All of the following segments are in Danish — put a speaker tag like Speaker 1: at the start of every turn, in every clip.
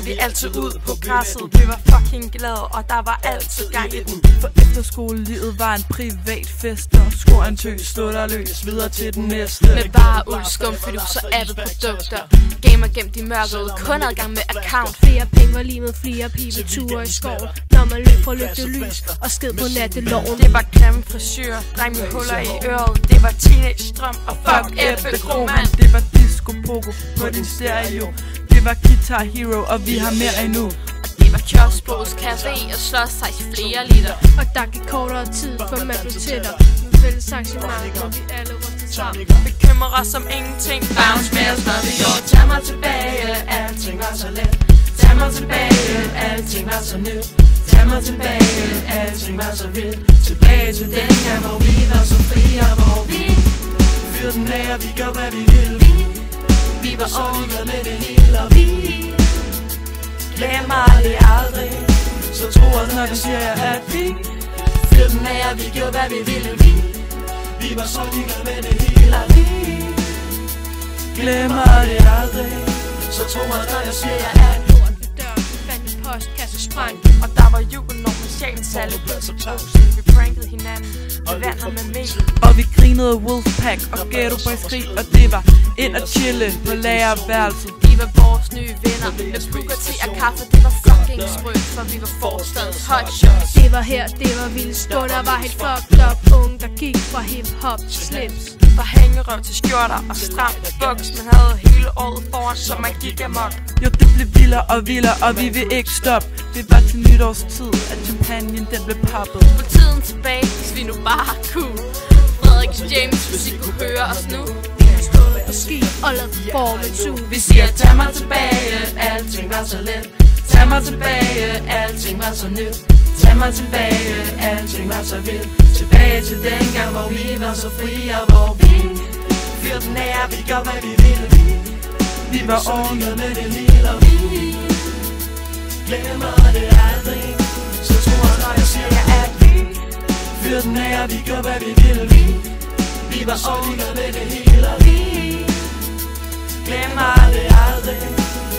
Speaker 1: kom vi altid ud på græsset. Vi var fucking glade, og der var altid gang i den.
Speaker 2: For efterskolelivet var en privat fest, og skor en tøs, stod der løs videre til den næste.
Speaker 3: Med bare uld, skumfidus og appet produkter. Gamer gemt i mørket, kun adgang med account.
Speaker 4: Flere penge var limet, flere pibeture i skoven. Når man løb fra lygtelys og sked på natteloven.
Speaker 1: Det var grimme frisyr, dreng med huller i øret. Det var teenage-strøm og fuck æblegro, mand.
Speaker 2: Det var disco pogo på din stereo. Det var Guitar Hero, og vi har mere endnu.
Speaker 3: Det var kioskbogs café og slåssejs flere liter.
Speaker 4: Og der gik kortere tid, før man blev tættere. Med fælles arrangement, hvor vi alle rystede sammen.
Speaker 1: Bekymrer os om ingenting.
Speaker 5: Bounce med os, når vi går. Tag mig tilbage, alting var så let. Tag mig tilbage, alting var så nyt. Tag mig tilbage, alting var så vildt. Tilbage til dengang, hvor vi var så fri, og hvor vi fyr den af, og vi gør hvad vi vil. Vi var ordnet med det hele, og vi glemmer det aldrig. Så tro os, når jeg siger, at vi fyr den af, og vi gjorde hvad vi ville. Vi var så ligeglade med det hele, og vi glemmer det aldrig. Så tro os, når jeg siger, at
Speaker 4: Lort ved døren, fandt en postkasse sprang.
Speaker 1: Og der var jubel, når specialsalget blev så brusen. Vi prankede hinanden, vi vandrede med mel.
Speaker 2: Og vi grinede Wolfpack og Ghetto Boys krig, og det var ind og chille på lagerværelset.
Speaker 3: De var vores nye venner. Med Booker T og kaffe, det var fucking sprødt. For vi var forstadens hotshots.
Speaker 4: Det var her, det var vildt stort, der var helt fucked up. Unge, der gik fra hip-hop til slips.
Speaker 1: Fra hængerøv til skjorter og stramt buks. Man havde hele året foran, så man gik amok.
Speaker 2: Jo, det blev vildere og vildere, og vi vil ikke stoppe. Det var til nytårstid, at champagnen den blev poppet.
Speaker 3: På tiden tilbage, hvis vi nu bare kunne. Frederik James, hvis I kunne høre os nu.
Speaker 4: Stået på ski og lavet formetue.
Speaker 5: vi siger, tag mig tilbage, alting var så let. Tag mig tilbage, alting var så nyt. Tag mig tilbage, alting var så vildt. Tilbage til dengang, hvor vi var så fri, og hvor vi fyr den af, og vi gør hvad vi ville. Vi var ordnet med det hele, og vi glemmer det aldrig. Så tro os, når jeg siger, at vi fyr den af, og vi gør hvad vi ville. Vi var ordnet med det hele, og vi glemmer det aldrig.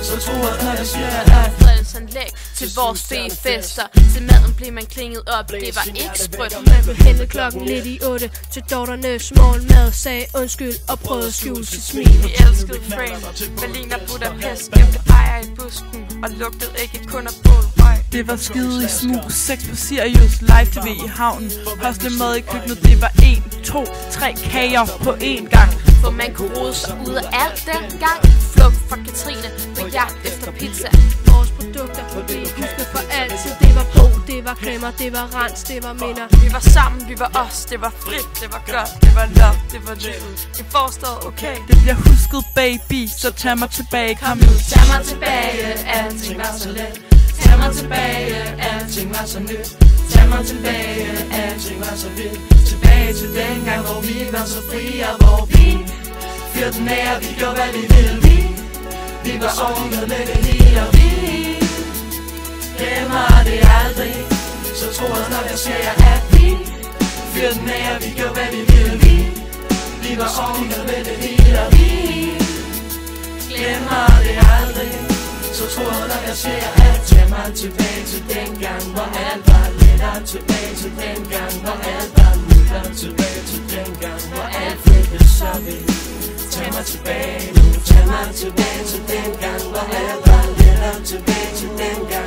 Speaker 5: Så tro os, når jeg siger, at
Speaker 3: Fredsenlæg til vores fester. Til maden blev man klinget op, det var ikke sprødt.
Speaker 4: Man blev hentet klokken lidt i 8 til daughternes morgenmad, sagde undskyld og prøvede at skjule sit smil.
Speaker 1: Vi elskede Frame, Berlin og Budapest. Gemte ejer i busken og lugtede ikke kun af bålrøg.
Speaker 2: Det var skide i smug, 6 på Sirius, live tv i havnen. Hostle mad i køkkenet, det var 1, 2, 3 kager på én gang.
Speaker 3: For man kunne rode sig ud af alt dengang. Flugt fra Katrine på jagt efter pizza.
Speaker 4: Vores produkter, vi husker for altid. Det var Bo, det var Klemmer, det var Rens, det var minder.
Speaker 1: Vi var sammen, vi var os, det var frit, det var godt, det var love, det var livet. I forstået, okay.
Speaker 2: Det bliver husket, baby, så tag mig tilbage, kom nu.
Speaker 5: tag mig tilbage, alting var så let. Tag mig tilbage, alting var så nyt. Tag mig tilbage, alting var så vildt. Tilbage til dengang, hvor vi var så fri, og hvor vi fyr den af, og vi gjorde hvad vi ville. Vi var ordnet med det hele, og vi glemmer det aldrig. Så tro os, når jeg siger, at vi fyr den af, og vi gjorde hvad vi ville. Vi var ordnet med det hele, og vi glemmer det aldrig. Så tro os, når jeg siger, at tag mig tilbage til dengang, hvor alt var lettere. Tilbage til dengang, hvor alt var mildere. Tilbage til dengang, hvor alt føltes så vildt. Tag mig tilbage nu, tag mig tilbage til dengang, hvor alt var lettere. Tilbage til dengang.